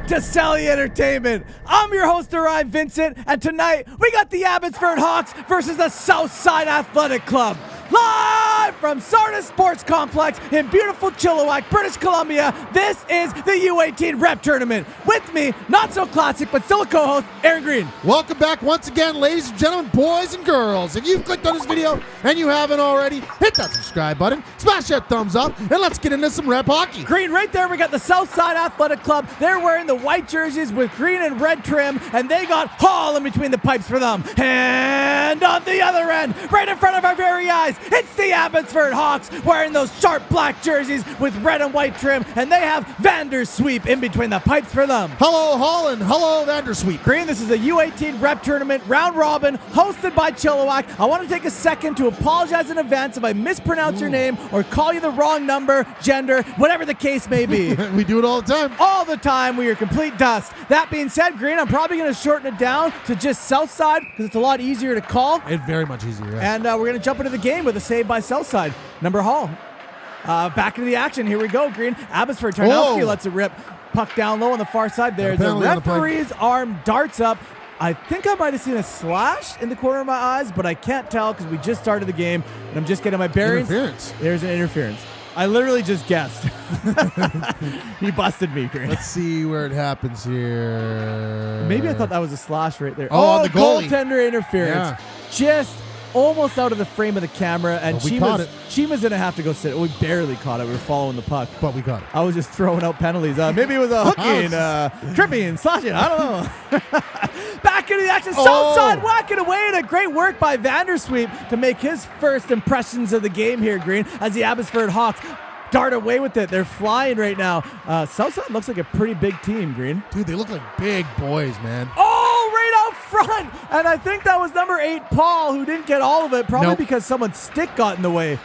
back to Celly Entertainment. I'm your host, Orion Vincent, and tonight we got the Abbotsford Hawks versus the Southside Athletic Club. Live from Sardis Sports Complex in beautiful Chilliwack, British Columbia, this is the U18 Rep Tournament. With me, not so classic, but still a co-host, Aaron Green. Welcome back once again, ladies and gentlemen, boys and girls. If you've clicked on this video and you haven't already, hit that subscribe button, smash that thumbs up, and let's get into some rep hockey. Green, right there, we got the Southside Athletic Club. They're wearing the white jerseys with green and red trim, and they got Hall in between the pipes for them. And on the other end, right in front of our very eyes, it's the Abbotsford Hawks wearing those sharp black jerseys with red and white trim, and they have Vandersweep in between the pipes for them. Hello, Holland. Hello, Vandersweep. Green, this is a U18 Rep Tournament round robin hosted by Chilliwack. I want to take a second to apologize in advance if I mispronounce your name or call you the wrong number, gender, whatever the case may be. We do it all the time. All the time. We are complete dust. That being said, Green, I'm probably going to shorten it down to just Southside because it's a lot easier to call. It's very much easier, yeah. And we're going to jump into the game with a save by Southside. Number Hall. Back into the action. Here we go, Green. Abbotsford. Tarnowski lets it rip. Puck down low on the far side there. The referee's arm darts up. I think I might have seen a slash in the corner of my eyes, but I can't tell because we just started the game, and I'm just getting my bearings. Interference. There's an interference. I literally just guessed. He busted me, Green. Let's see where it happens here. Maybe I thought that was a slash right there. Oh, the goalie. Goaltender interference. Yeah. Just almost out of the frame of the camera, and we caught it. Chima's going to have to go sit. We barely caught it. We were following the puck. But we got it. I was just throwing out penalties. Maybe it was a hooking, tripping, slashing. I don't know. Back into the action. Southside whacking away, and a great work by Vandersweep to make his first impressions of the game here, Green, as the Abbotsford Hawks dart away with it. They're flying right now. Southside looks like a pretty big team, Green. Dude, they look like big boys, man. Oh, right out front. And I think that was number 8, Paul, who didn't get all of it, probably because someone's stick got in the way.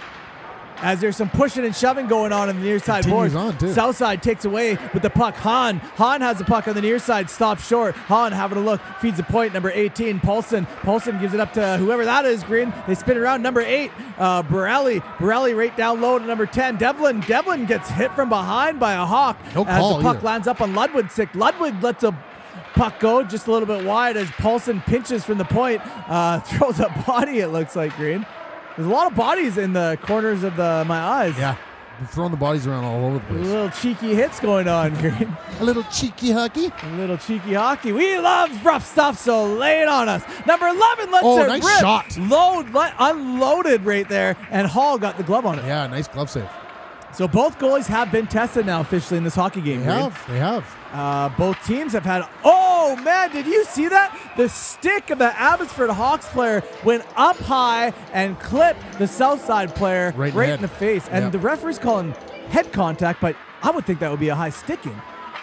As there's some pushing and shoving going on the near side board. Southside takes away with the puck. Han has the puck on the near side, stops short. Han having a look, feeds the point. Number 18, Paulson gives it up to whoever that is, Green. They spin around. Number 8, Borelli right down low to number 10, Devlin gets hit from behind by a Hawk. No as call the puck either. lands up on Ludwig's stick. Ludwig lets a puck go just a little bit wide as Paulson pinches from the point. Throws a body, it looks like, Green. There's a lot of bodies in the corners of my eyes. Yeah. We're throwing the bodies around all over the place. Little cheeky hits going on, Green. A little cheeky hockey. A little cheeky hockey. We love rough stuff, so lay it on us. Number 11 lets it nice rip. shot. Unloaded right there, and Hall got the glove on it. Yeah, nice glove save. So both goalies have been tested now officially in this hockey game. They have. Both teams have had. Oh man, did you see that? The stick of the Abbotsford Hawks player went up high and clipped the Southside player right in the face. And the referee's calling head contact, but I would think that would be a high sticking.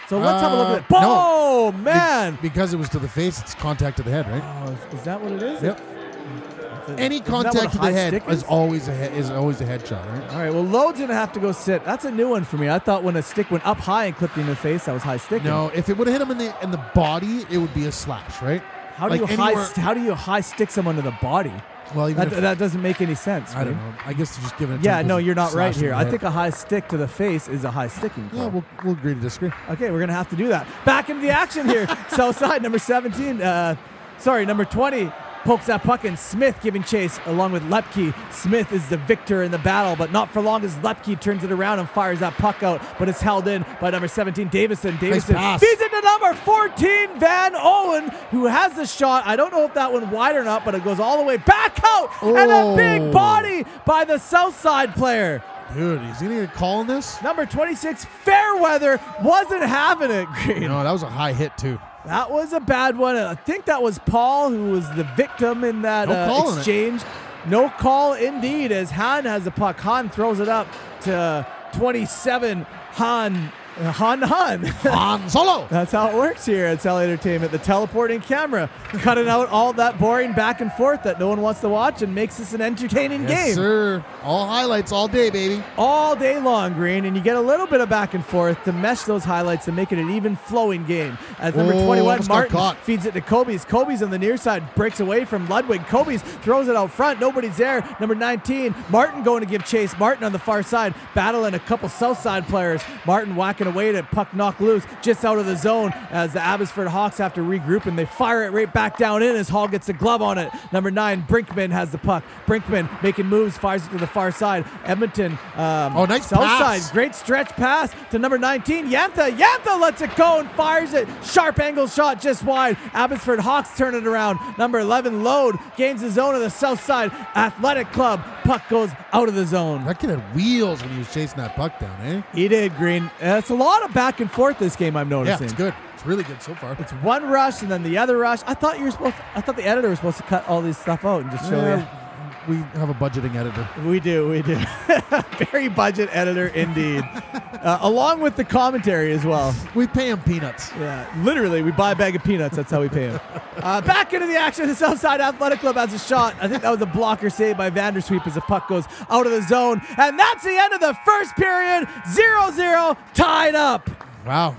So let's have a look at it. Oh man! Because it was to the face, it's contact to the head, right? Oh, is that what it is? Yep. Any contact to the head is always a headshot, right? All right, well, Lode's going to have to go sit. That's a new one for me. I thought when a stick went up high and clipped you in the face, that was high sticking. No, if it would have hit him in the body, it would be a slash, right? How do you high stick someone to the body? Well, that doesn't make any sense. I don't know. I guess they're just giving it to Yeah, him no, you're not right here. I think a high stick to the face is a high sticking call. Yeah, we'll agree to disagree. Okay, we're going to have to do that. Back into the action here. Southside, number 17. Number 20. Pokes that puck in. Smith giving chase along with Lepke. Smith is the victor in the battle, but not for long as Lepke turns it around and fires that puck out, but it's held in by number 17, Davison. Nice pass. Feeds it to number 14, Van Owen, who has the shot. I don't know if that went wide or not, but it goes all the way back out, and a big body by the Southside player. Dude, is he going to get a call on this? Number 26, Fairweather, wasn't having it, Green. No, that was a high hit, too. That was a bad one. I think that was Paul who was the victim in that exchange. No call indeed as Han has the puck. Han throws it up to 27. Han Solo. That's how it works here at Celly Entertainment. The teleporting camera cutting out all that boring back and forth that no one wants to watch and makes this an entertaining game. Yes, sir. All highlights all day, baby. All day long, Green, and you get a little bit of back and forth to mesh those highlights and make it an even flowing game. As number 21, Martin feeds it to Kobe's. Kobe's on the near side, breaks away from Ludwig. Kobe's throws it out front. Nobody's there. Number 19, Martin going to give chase. Martin on the far side, battling a couple Southside players. Martin whacking taken away to puck knocked loose just out of the zone as the Abbotsford Hawks have to regroup and they fire it right back down in as Hall gets the glove on it. Number 9, Brinkman has the puck. Brinkman making moves, fires it to the far side. Edmonton, nice Southside, pass. great stretch pass to number 19, Yantha. Yantha lets it go and fires it. Sharp angle shot just wide. Abbotsford Hawks turn it around. Number 11, Load, gains the zone of the Southside Athletic Club. Puck goes out of the zone. That kid had wheels when he was chasing that puck down, eh? He did, Green. It's a lot of back and forth this game, I'm noticing. Yeah, it's good. It's really good so far. It's one rush and then the other rush. I thought the editor was supposed to cut all this stuff out and just show you. We have a budgeting editor. We do. Very budget editor indeed. Along with the commentary as well. We pay him peanuts. Yeah, literally, we buy a bag of peanuts. That's how we pay him. Back into the action. The Southside Athletic Club has a shot. I think that was a blocker save by Vandersweep as the puck goes out of the zone. And that's the end of the first period. 0-0, tied up. Wow.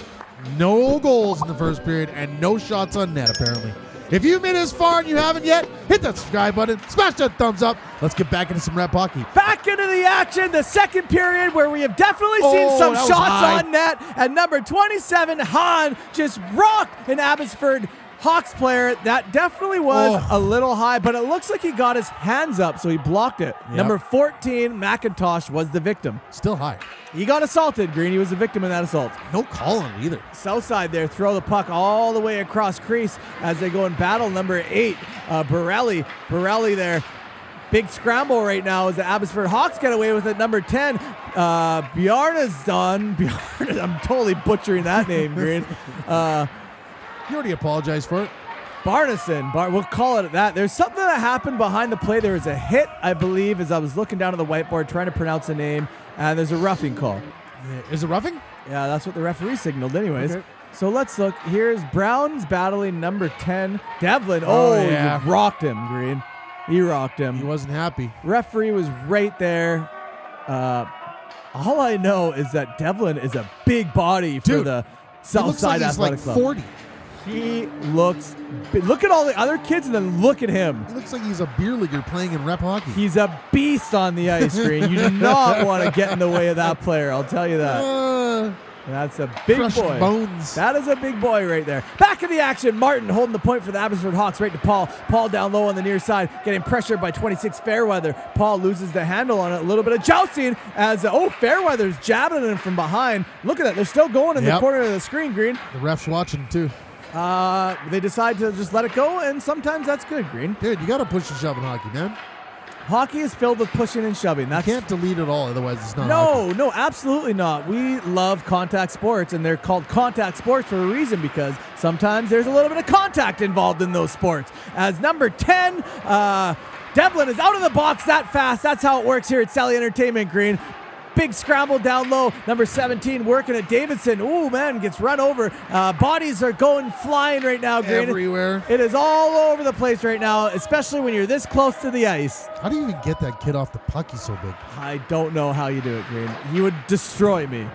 No goals in the first period and no shots on net, apparently. If you've made it this far and you haven't yet, hit that subscribe button, smash that thumbs up. Let's get back into some rep hockey. Back into the action, the second period where we have definitely seen some shots on net. And number 27, Hahn, just rocked an Abbotsford Hawks player. That definitely was a little high, but it looks like he got his hands up, so he blocked it. Yep. Number 14, McIntosh, was the victim. Still high. He got assaulted, Green. He was the victim in that assault. No call on it either. Southside there throw the puck all the way across crease as they go in battle. Number 8, Borelli there. Big scramble right now as the Abbotsford Hawks get away with it. Number 10, Bjarna's done. I'm totally butchering that name, Green. You already apologized for it. Barneson, we'll call it that. There's something that happened behind the play. There was a hit, I believe, as I was looking down at the whiteboard trying to pronounce the name, and there's a roughing call. Is it roughing? Yeah, that's what the referee signaled anyways. Okay. So let's look. Here's Brown's battling number 10, Devlin. Yeah. He rocked him, Green. He rocked him. He wasn't happy. Referee was right there. All I know is that Devlin is a big body for the Southside Athletic Club. He looks like 40. He looks big. Look at all the other kids and then look at him. He looks like he's a beer leaguer playing in rep hockey. He's a beast on the ice, Green. You do not want to get in the way of that player. I'll tell you that. That's a big boy. Bones. That is a big boy right there. Back in the action, Martin holding the point for the Abbotsford Hawks right to Paul. Paul down low on the near side, getting pressured by 26 Fairweather. Paul loses the handle on it. A little bit of jousting as, Fairweather's jabbing at him from behind. Look at that. They're still going in the corner of the screen, Green. The ref's watching too. They decide to just let it go, and sometimes that's good, Green. Dude, you got to push and shove in hockey, man. Hockey is filled with pushing and shoving. You can't delete it all, otherwise it's not hockey. No, absolutely not. We love contact sports, and they're called contact sports for a reason because sometimes there's a little bit of contact involved in those sports. As number 10, Devlin is out of the box that fast. That's how it works here at Celly Entertainment, Green. Big scramble down low. Number 17 working at Davidson. Ooh, man, gets run over. Bodies are going flying right now, Green. Everywhere. It is all over the place right now, especially when you're this close to the ice. How do you even get that kid off the puck? He's so big. I don't know how you do it, Green. He would destroy me.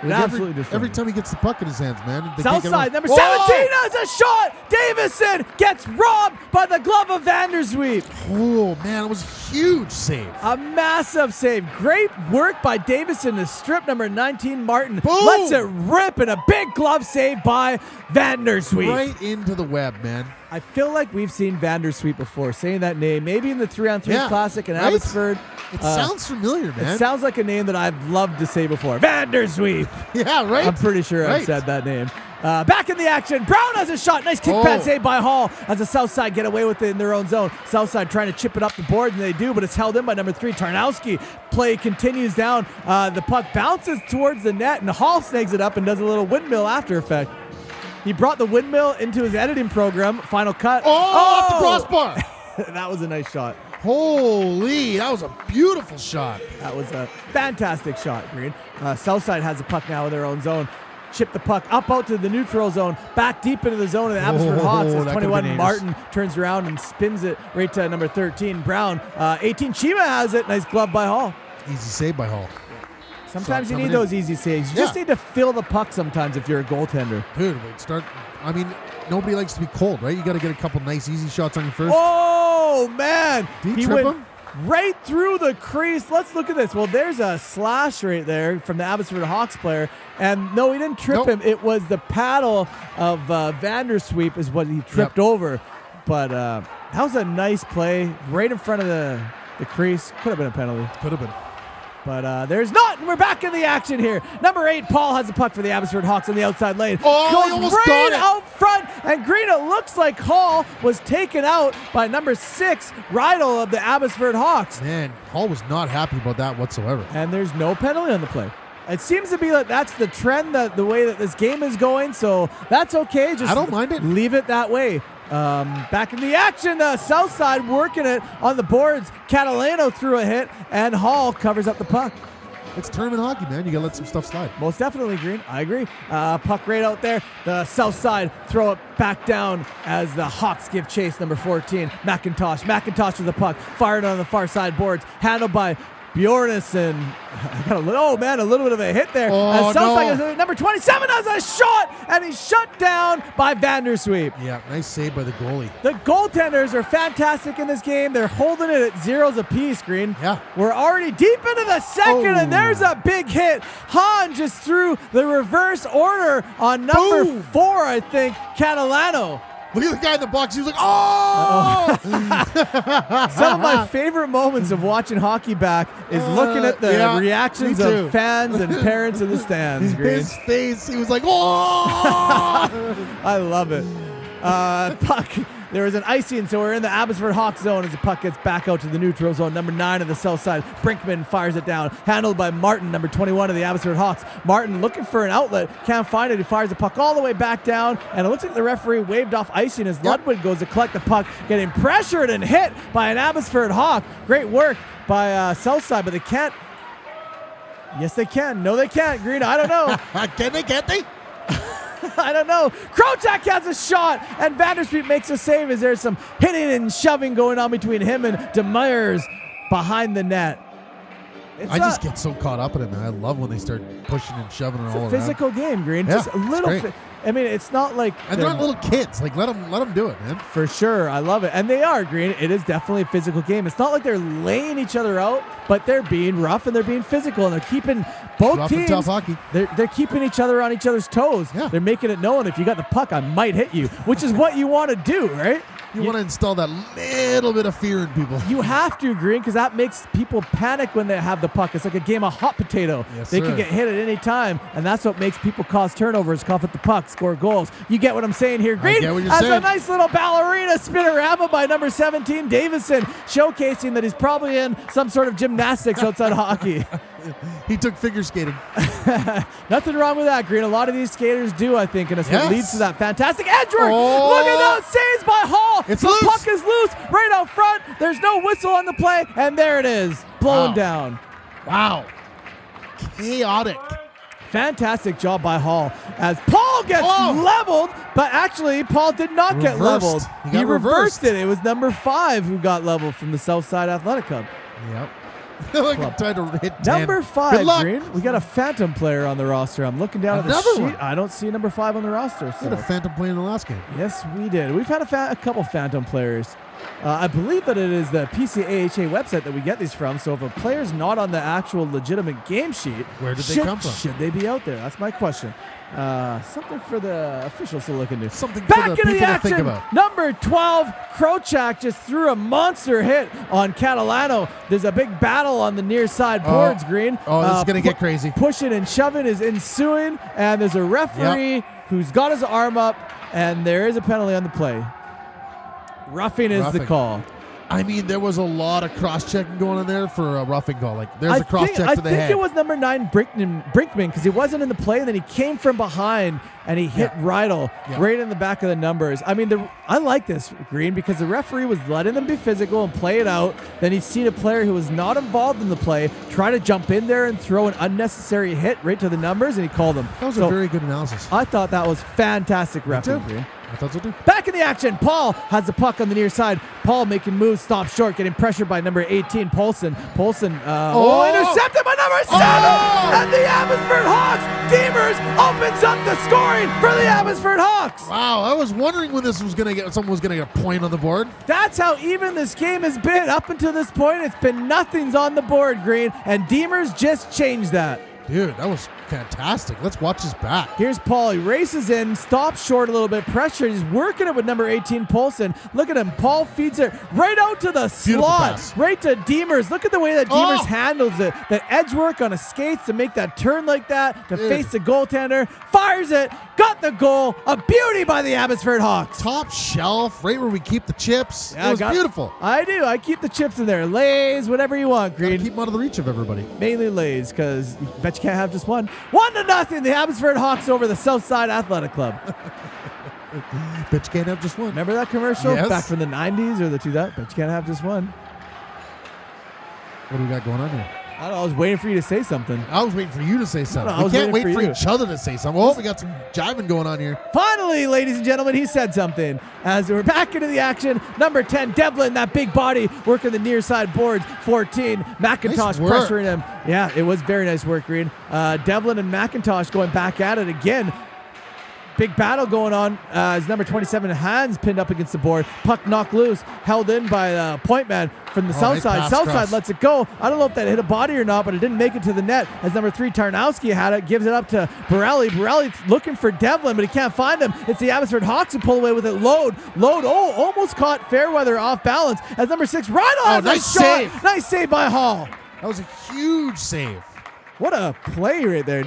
Absolutely destroy every me. time he gets the puck in his hands, man. Southside, number 17 has a shot. Davison gets robbed by the glove of Vandersweep. Oh, man, it was a huge save. A massive save. Great work by Davison to strip number 19, Martin. Boom. Lets it rip, and a big glove save by Vandersweep. Right into the web, man. I feel like we've seen Vandersweep before, saying that name, maybe in the 3-on-3 Classic in Abbotsford. It sounds familiar, man. It sounds like a name that I've loved to say before. Vandersweep. Yeah, right? I'm pretty sure I've said that name. Back in the action. Brown has a shot. Nice kick pad save by Hall as the Southside get away with it in their own zone. Southside trying to chip it up the board, and they do, but it's held in by number 3, Tarnowski. Play continues down. The puck bounces towards the net, and Hall snags it up and does a little windmill after effect. He brought the windmill into his editing program. Final cut. Off the crossbar. That was a nice shot. Holy, that was a beautiful shot. That was a fantastic shot, Green. Southside has the puck now in their own zone. Chip the puck up out to the neutral zone, back deep into the zone of the Abbotsford Hawks. As 21 Martin turns around and spins it right to number 13, Brown. 18 Chima has it. Nice glove by Hall. Easy save by Hall. Sometimes you need those easy saves. You just need to fill the puck sometimes if you're a goaltender. Dude, nobody likes to be cold, right? You got to get a couple nice easy shots on your first. Oh, man. Did he trip him? right through the crease. Let's look at this. Well, there's a slash right there from the Abbotsford Hawks player. And no, he didn't trip him. It was the paddle of Vandersweep is what he tripped over. But that was a nice play right in front of the crease. Could have been a penalty. Could have been. But there's not, and we're back in the action here. Number 8, Paul has the puck for the Abbotsford Hawks on the outside lane. Goes right out front, and Green, it looks like Hall was taken out by number 6, Rydell of the Abbotsford Hawks. Man, Hall was not happy about that whatsoever. And there's no penalty on the play. It seems to be like that's the trend, that the way that this game is going, so that's okay. Just I don't mind it. Leave it that way. Back in the action, Southside working it on the boards. Catalano threw a hit, and Hall covers up the puck. It's tournament hockey, man. You got to let some stuff slide. Most definitely, Green. I agree. Puck right out there. The Southside throw it back down as the Hawks give chase. Number 14, McIntosh. McIntosh with the puck. Fired on the far side boards. Handled by Bjornison. A little bit of a hit there. Southside, number 27 has a shot, and he's shut down by Vandersweep. Yeah, nice save by the goalie. The goaltenders are fantastic in this game. They're holding it at 0s apiece, Green. Yeah. We're already deep into the second, and there's a big hit. Hahn just threw the reverse order on number 4, I think, Catalano. Look at the guy in the box. He was like, oh! Some of my favorite moments of watching hockey back is looking at the reactions of fans and parents in the stands. Green. His face, he was like, oh! I love it. Puck. There was an icing, so we're in the Abbotsford Hawks zone as the puck gets back out to the neutral zone. Number 9 of the south side. Brinkman fires it down. Handled by Martin, number 21 of the Abbotsford Hawks. Martin looking for an outlet. Can't find it. He fires the puck all the way back down. And it looks like the referee waved off icing as Ludwig goes to collect the puck, getting pressured and hit by an Abbotsford Hawk. Great work by Southside, but they can't. Yes, they can. No, they can't, Green. I don't know. Can they? Can't they? I don't know. Krocak has a shot, and Vandersweep makes a save as there's some hitting and shoving going on between him and DeMeyers behind the net. I just get so caught up in it, man. I love when they start pushing and shoving and all around. It's a physical game, Green. Yeah, just a little. I mean, it's not like and they're not little kids. Like let them do it, man. For sure, I love it, and they are, Green. It is definitely a physical game. It's not like they're laying each other out, but they're being rough and they're being physical, and they're keeping both rough teams. And tough hockey. They're keeping each other on each other's toes. Yeah. They're making it known if you got the puck, I might hit you, which is what you want to do, right? You want to install that little bit of fear in people. You have to, Green, because that makes people panic when they have the puck. It's like a game of hot potato. Yes, they sir. can get hit at any time, and that's what makes people cause turnovers, cough at the puck, score goals. You get what I'm saying here, Green? I get what you're has saying. A nice little ballerina spinorama by number 17, Davison, showcasing that he's probably in some sort of gymnastics outside hockey. He took figure skating. Nothing wrong with that, Green. A lot of these skaters do, I think, and it's what leads to that fantastic edge work. Oh. Look at that, saves by Hall. It's the loose. puck is loose right out front. There's no whistle on the play, and there it is, blown down. Wow. Chaotic. Fantastic job by Hall as Paul gets leveled, but actually Paul did not get leveled. He reversed it. It was number 5 who got leveled from the Southside Athletic Club. Yep. Like I'm trying to hit 10. Number 5, Green. We got a phantom player on the roster. I'm looking down at the sheet. One. I don't see number 5 on the roster. We had a phantom player in the last game. Yes, we did. We've had a couple phantom players. I believe that it is the PCAHA website that we get these from. So if a player's not on the actual legitimate game sheet, where did they come from? Should they be out there? That's my question. Something for the officials to look into. Something back for the into the people to action. think about. Number 12, Krocak just threw a monster hit on Catalano. There's a big battle on the near side boards, Green. Oh, this is going to get crazy. Pushing and shoving is ensuing, and there's a referee who's got his arm up, and there is a penalty on the play. Roughing is the call. I mean, there was a lot of cross-checking going on there for a roughing call. Like, there's a cross-check to the head. I think it was number 9, Brinkman, because he wasn't in the play, and then he came from behind, and he hit Rydell right in the back of the numbers. I mean, I like this, Green, because the referee was letting them be physical and play it out. Then he'd seen a player who was not involved in the play try to jump in there and throw an unnecessary hit right to the numbers, and he called him. That was a very good analysis. I thought that was fantastic refereeing, Green. I thought so too. Back in the action. Paul has the puck on the near side. Paul making moves, stop short, getting pressured by number 18, Paulson. Paulson, intercepted by number 7! And the Abbotsford Hawks, Demers opens up the scoring for the Abbotsford Hawks. Wow, I was wondering when someone was gonna get a point on the board. That's how even this game has been. Up until this point, it's been nothing's on the board, Green, and Demers just changed that. Dude, that was fantastic. Let's watch this back. Here's Paul. He races in, stops short a little bit, pressure. He's working it with number 18, Paulson. Look at him. Paul feeds it right out to the slot, pass. right to Demers. Look at the way that Demers handles it. That edge work on his skates to make that turn like that, to face the goaltender. Fires it. Got the goal. A beauty by the Abbotsford Hawks. Top shelf, right where we keep the chips. Yeah, it was beautiful. I do. I keep the chips in there. Lays, whatever you want, Green. Gotta keep them out of the reach of everybody. Mainly Lays, because you bet you can't have just one. 1-0, the Abbotsford Hawks over the Southside Athletic Club. Bet you can't have just one. Remember that commercial? Yes. Back from the 90s or the 2000s? Bet you can't have just one. What do we got going on here? I don't know. I was waiting for you to say something. I was waiting for you to say something. I We can't wait waiting for each other to say something. Oh, we got some jiving going on here. Finally, ladies and gentlemen, he said something. As we're back into the action, number 10, Devlin, that big body, working the near side boards. 14, McIntosh Nice work. pressuring him. Yeah, it was very nice work, Green. Devlin and McIntosh going back at it again. Big battle going on as number 27, Hans, pinned up against the board. Puck knocked loose, held in by point man from the Southside. Nice Southside cross. lets it go. I don't know if that hit a body or not, but it didn't make it to the net as number 3, Tarnowski had it. Gives it up to Borelli. Borelli's looking for Devlin, but he can't find him. It's the Abbotsford Hawks who pull away with it. Load. Almost caught Fairweather off balance as number 6, Rydell has nice a shot. save. Nice save by Hall. That was a huge save. What a play right there.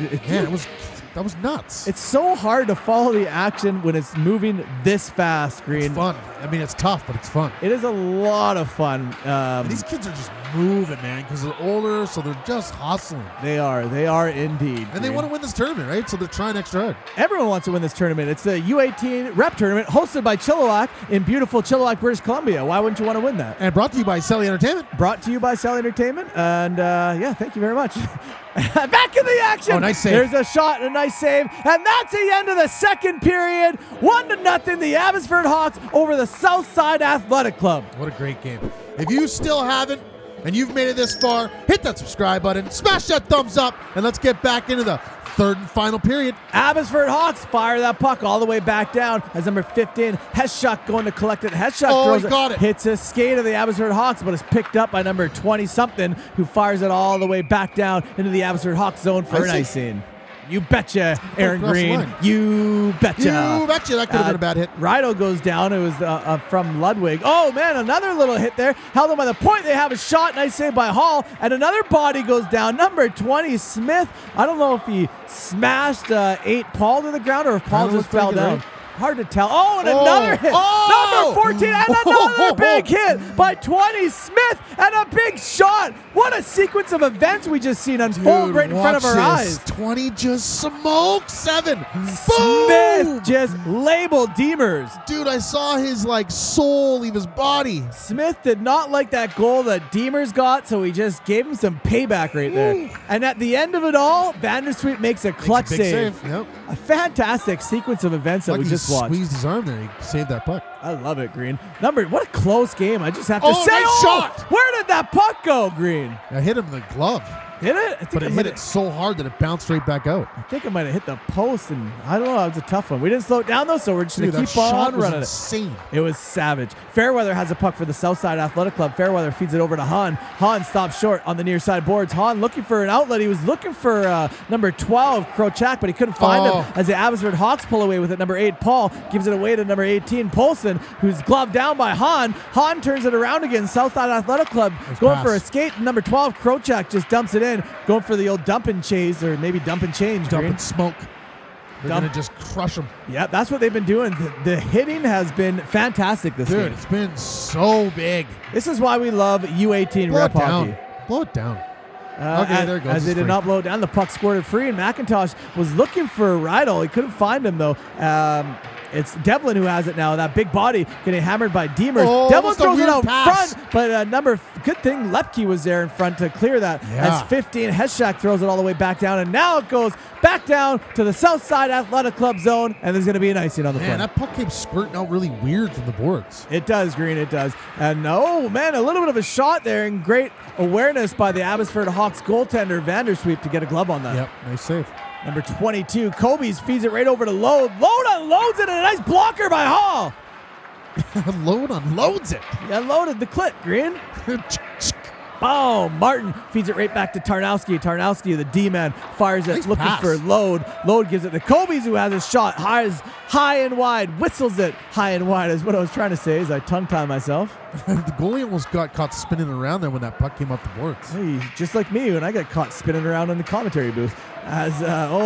That was nuts. It's so hard to follow the action when it's moving this fast, Green. It's fun. I mean, it's tough, but it's fun. It is a lot of fun. These kids are just moving, man, because they're older, so they're just hustling. They are indeed. And they want to win this tournament, right? So they're trying extra hard. Everyone wants to win this tournament. It's the U18 rep tournament hosted by Chilliwack in beautiful Chilliwack, British Columbia. Why wouldn't you want to win that? And brought to you by Celly Entertainment. Brought to you by Celly Entertainment. And thank you very much. Back in the action. Oh, nice save. There's a shot and a nice save. And that's the end of the second period. 1-0, the Abbotsford Hawks over the Southside Athletic Club. What a great game. If you still haven't, and you've made it this far, hit that subscribe button, smash that thumbs up, and let's get back into the third and final period. Abbotsford Hawks fire that puck all the way back down as number 15, Heschuk, going to collect it. Heschuk throws got it. Hits a skate of the Abbotsford Hawks, but it's picked up by number 20-something, who fires it all the way back down into the Abbotsford Hawks zone for an icing. You betcha, Aaron Green. You betcha. You betcha. That could have been a bad hit. Rydell goes down. It was from Ludwig. Oh, man, another little hit there. Held him by the point. They have a shot. Nice save by Hall. And another body goes down. Number 20, Smith. I don't know if he smashed 8 Paul to the ground or if Paul just fell down. Right? Hard to tell. Oh, and another hit. Number 14 and another big hit by 20 Smith and a big shot. What a sequence of events we just seen unfold right in front of our eyes. 20 just smoked 7. Smith Boom! just labeled Demers. Dude, I saw his soul leave his body. Smith did not like that goal that Demers got, so he just gave him some payback right there. And at the end of it all, Vandersweet makes a clutch save. Yep. A fantastic sequence of events that we just watched. Squeezed his arm there. He saved that puck. I love it, Green. What a close game. I just have to say. Nice shot. Where did that puck go, Green? I hit him in the glove. Hit it? I think But it hit it so hard that it bounced straight back out. I think it might have hit the post, and I don't know. It was a tough one. We didn't slow it down, though, so we're just going to keep on running it. Insane. It was savage. Fairweather has a puck for the Southside Athletic Club. Fairweather feeds it over to Hahn. Hahn stops short on the near side boards. Hahn looking for an outlet. He was looking for number 12, Krochak, but he couldn't find him as the Abbotsford Hawks pull away with it. Number 8, Paul, gives it away to number 18, Polson, who's gloved down by Hahn. Hahn turns it around again. Southside Athletic Club going for a skate. Number 12, Krochak, just dumps it in. Going for the old dump and chase, or maybe dump and change. Dump and smoke. They're going to just crush them. Yeah, that's what they've been doing. The hitting has been fantastic this game. Dude, it's been so big. This is why we love U18 rep hockey. Blow it down. Okay, there it goes. As they did not blow it down, the puck squirted free, and McIntosh was looking for Rydell. He couldn't find him, though. It's Devlin who has it now. That big body getting hammered by Demers. Oh, Devlin throws it out pass. front, but good thing Lepke was there in front to clear that. Yeah. As 15, Heshak throws it all the way back down, and now it goes back down to the Southside Athletic Club zone, and there's going to be an icing on the play. Man, that puck came squirting out really weird from the boards. It does, Green, it does. And oh, man, a little bit of a shot there, and great awareness by the Abbotsford Hawks goaltender, Vandersweep, to get a glove on that. Yep, nice save. Number 22, Kobe's feeds it right over to Load. Load unloads it, and a nice blocker by Hall. Load unloads it. Yeah, loaded the clip, Green. Boom. Martin feeds it right back to Tarnowski. Tarnowski, the D-man, fires it, Nice looking pass. for Load. Load gives it to Kobe's, who has a shot. High and wide. Whistles it high and wide is what I was trying to say as I tongue-tie myself. The goalie almost got caught spinning around there when that puck came off the boards. Hey, just like me when I got caught spinning around in the commentary booth. As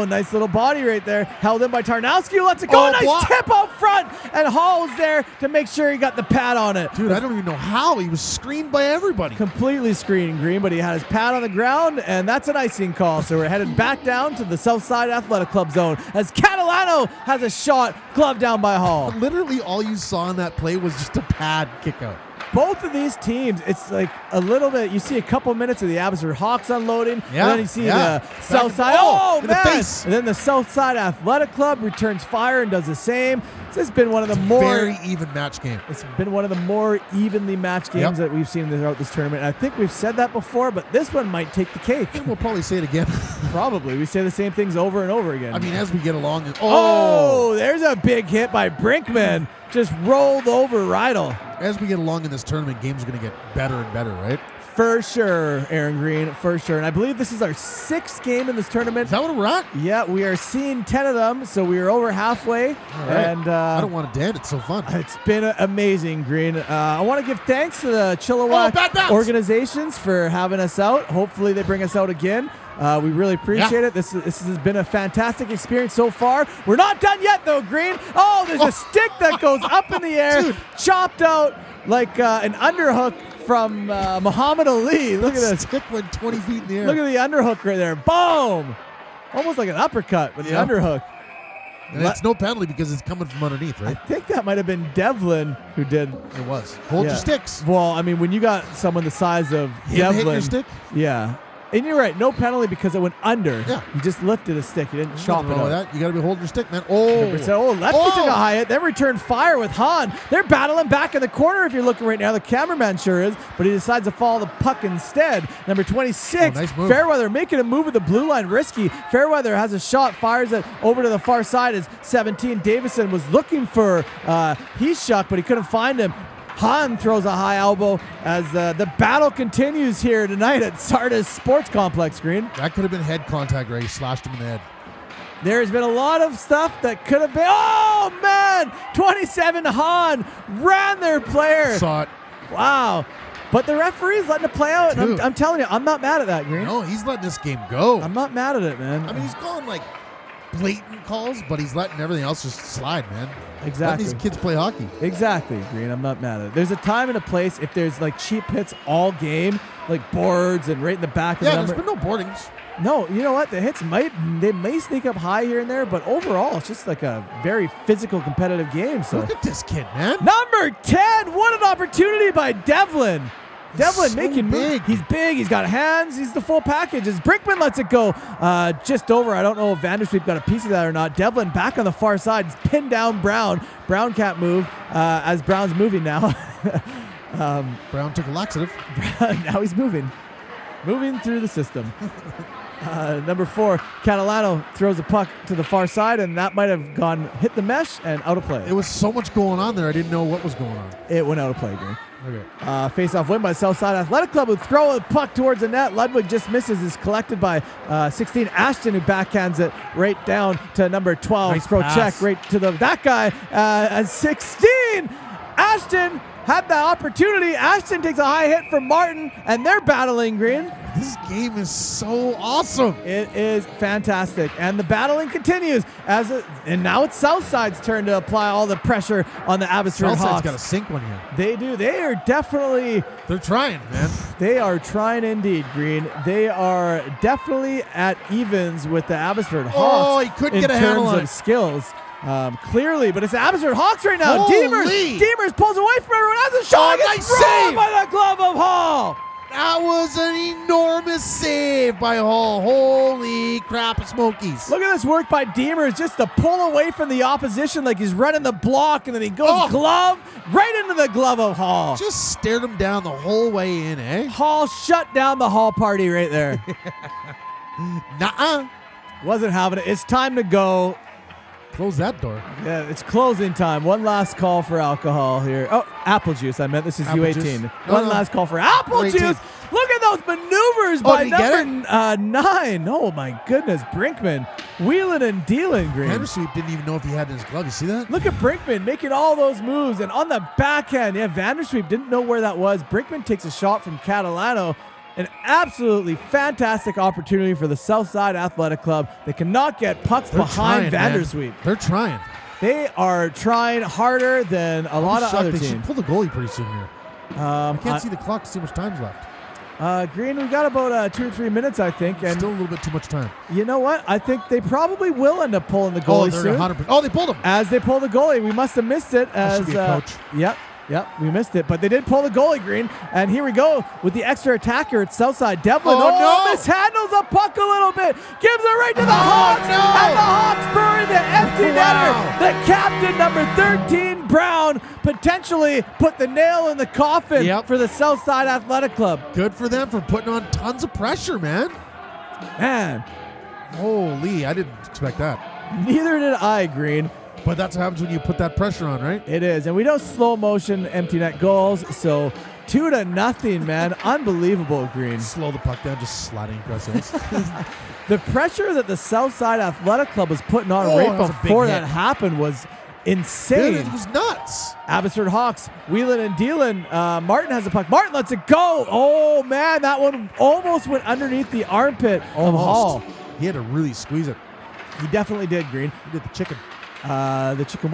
nice little body right there, held in by Tarnowski, who lets it go. Nice tip out front, and Hall's there to make sure he got the pad on it. Dude, I don't even know how. He was screened by everybody. Completely screened, Green, but he had his pad on the ground, and that's an icing call. So we're headed back down to the Southside Athletic Club zone as Catalano has a shot, glove down by Hall. Literally all you saw in that play was just a pad kick out. Both of these teams, it's like a little bit, you see a couple minutes of the Abbotsford Hawks unloading, and then you see the Southside, in the face. And then the Southside Athletic Club returns fire and does the same. This has been one of the more very even match game. It's been one of the more evenly matched games that we've seen throughout this tournament. And I think we've said that before, but this one might take the cake. We'll probably say it again. Probably. We say the same things over and over again. I mean, as we get along. There's a big hit by Brinkman. Just rolled over Rydell. As we get along in this tournament, games are going to get better and better, right? For sure, Aaron Green, for sure. And I believe this is our 6th game in this tournament. Is that what we're at? Yeah, we are seeing 10 of them, so we are over halfway. All right. And I don't want to dead. It's so fun. It's been amazing, Green. I want to give thanks to the Chilliwack organizations for having us out. Hopefully they bring us out again. We really appreciate it. This has been a fantastic experience so far. We're not done yet, though, Green. Oh, there's a stick that goes up in the air, chopped out like an underhook from Muhammad Ali. Look at this. Stick went 20 feet in the air. Look at the underhook right there. Boom! Almost like an uppercut with the underhook. And it's no penalty because it's coming from underneath, right? I think that might have been Devlin who did. It was. Hold your sticks. Well, I mean, when you got someone the size of Devlin. Hit your stick? Yeah. And you're right, no penalty because it went under. Yeah. You just lifted a stick. You didn't chop it out. That. You got to be holding your stick, man. Lefty took a high hit, then returned fire with Hahn. They're battling back in the corner if you're looking right now. The cameraman sure is, but he decides to follow the puck instead. Number 26, nice move. Fairweather making a move with the blue line. Risky. Fairweather has a shot, fires it over to the far side as 17. Davison was looking for Heshak, but he couldn't find him. Hahn throws a high elbow as the battle continues here tonight at Sardis Sports Complex, Green. That could have been head contact, right? He slashed him in the head. There's been a lot of stuff that could have been. Oh, man! 27 Hahn ran their player. Saw it. Wow. But the referee's letting it play out. And I'm telling you, I'm not mad at that, Green. No, he's letting this game go. I'm not mad at it, man. I mean, he's going like blatant calls, but he's letting everything else just slide, man. Exactly. Letting these kids play hockey. Exactly, Green. I'm not mad at it. There's a time and a place if there's like cheap hits all game, like boards and right in the back of the number. There's been no boardings. No, you know what? The hits may sneak up high here and there, but overall, it's just like a very physical, competitive game. So look at this kid, man. Number 10, what an opportunity by Devlin. Devlin making big. He's big. He's got hands. He's the full package. As Brinkman lets it go just over. I don't know if Vandersweep got a piece of that or not. Devlin back on the far side. He's pinned down Brown. Brown can't move as Brown's moving now. Brown took a laxative. Now he's moving. Moving through the system. Number 4, Catalano throws a puck to the far side, and that might have hit the mesh and out of play. It was so much going on there. I didn't know what was going on. It went out of play, Green. Okay. Face-off win by Southside Athletic Club, who throw a puck towards the net. Ludwig just misses. Is collected by 16 Ashton, who backhands it right down to number 12. Nice Pro pass. check right to that guy. As 16, Ashton had the opportunity. Ashton takes a high hit from Martin, and they're battling, Green. This game is so awesome. It is fantastic, and the battling continues and now it's Southside's turn to apply all the pressure on the Abbotsford Hawks. Southside's got a sink one here. They do. They are definitely. They're trying, man. They are trying indeed, Green. They are definitely at evens with the Abbotsford Hawks. Oh, he couldn't get a handle on in terms of skills. Clearly, but it's Abbotsford Hawks right now. Holy. Demers pulls away from everyone. Has a shot. Nice Save save by the glove of Hall. That was an enormous save by Hall. Holy crap, Smokies. Look at this work by Demers just to pull away from the opposition like he's running the block, and then he goes glove right into the glove of Hall. Just stared him down the whole way in, eh? Hall shut down the Hall party right there. Nuh-uh. Wasn't having it. It's time to go. Close that door. Yeah, it's closing time. One last call for alcohol here. Oh, apple juice. I meant this is U18. One last call for apple U18. juice. Look at those maneuvers by number 9. Oh, my goodness. Brinkman wheeling and dealing, Green. Vandersweep didn't even know if he had it in his glove. You see that? Look at Brinkman making all those moves. And on the backhand, Vandersweep didn't know where that was. Brinkman takes a shot from Catalano. An absolutely fantastic opportunity for the Southside Athletic Club. They cannot get pucks behind Vandersweep. They're trying. They are trying harder than a lot of other teams. They should pull the goalie pretty soon here. I can't see the clock to see how much time's left. Green, we've got about 2 or 3 minutes, I think. And still a little bit too much time. You know what? I think they probably will end up pulling the goalie soon. 100%. Oh, they pulled him. As they pull the goalie. We must have missed it. That should be a coach. Yep, we missed it. But they did pull the goalie, Green. And here we go with the extra attacker at Southside. Devlin mishandles the puck a little bit. Gives it right to the Hawks. No. And the Hawks bury the empty netter. The captain, number 13, Brown, potentially put the nail in the coffin for the Southside Athletic Club. Good for them for putting on tons of pressure, man. Man. Holy, I didn't expect that. Neither did I, Green. But that's what happens when you put that pressure on, right? It is. And we don't slow motion empty net goals. So 2-0, man. Unbelievable, Green. Slow the puck down, just sliding across ice. The pressure that the Southside Athletic Club was putting on right before that happened was insane. Dude, it was nuts. Abbotsford Hawks wheeling and dealing. Martin has the puck. Martin lets it go. Oh, man. That one almost went underneath the armpit of Hall. He had to really squeeze it. He definitely did, Green. He did the chicken. The chicken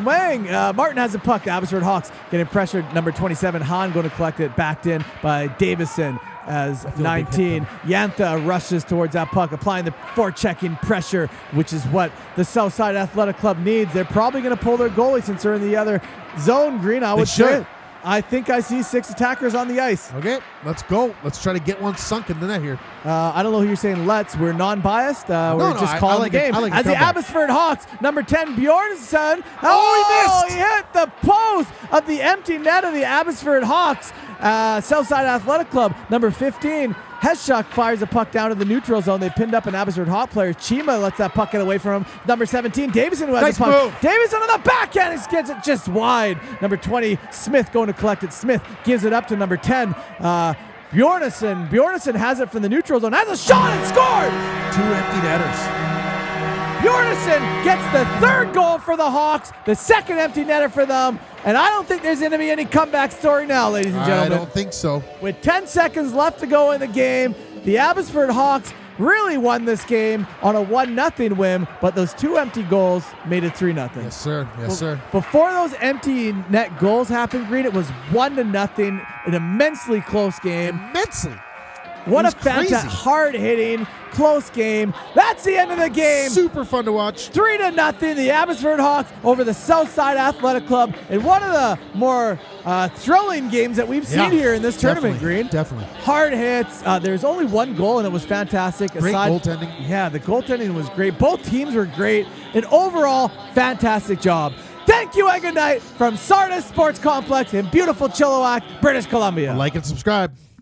wing. Martin has the puck. The Abbotsford Hawks getting pressured. Number 27, Hahn going to collect it. Backed in by Davison as 19. Yantha rushes towards that puck, applying the forechecking pressure, which is what the Southside Athletic Club needs. They're probably going to pull their goalie since they're in the other zone, Green. I would say. I think I see 6 attackers on the ice. Okay, let's go. Let's try to get one sunk in the net here. I don't know who you're saying let's. We're non-biased. We're just calling the game. As the Abbotsford Hawks, number 10, Bjornsson. Oh, he hit the post of the empty net of the Abbotsford Hawks. Southside Athletic Club, number 15. Heschuk fires a puck down to the neutral zone. They pinned up an Abbotsford Hawk player. Chima lets that puck get away from him. Number 17, Davison, who has the puck. Move. Davison on the backhand. He gets it just wide. Number 20, Smith going to collect it. Smith gives it up to number 10, Bjornsson. Bjornsson has it from the neutral zone. Has a shot and scores! 2 empty netters. Bjornsson gets the 3rd goal for the Hawks, the 2nd empty netter for them, and I don't think there's going to be any comeback story now, ladies and gentlemen. I don't think so. With 10 seconds left to go in the game, the Abbotsford Hawks really won this game on a 1-0 win, but those 2 empty goals made it 3-0. Yes, sir. Yes, sir. Before those empty net goals happened, Green, it was 1-0, an immensely close game. Immensely. What a fantastic, hard-hitting, close game. That's the end of the game. Super fun to watch. 3-0, the Abbotsford Hawks over the Southside Athletic Club in one of the more thrilling games that we've seen here in this tournament, Green. Definitely. Hard hits. There's only 1 goal, and it was fantastic. Great goaltending. Yeah, the goaltending was great. Both teams were great. An overall fantastic job. Thank you and good night from Sardis Sports Complex in beautiful Chilliwack, British Columbia. Like and subscribe.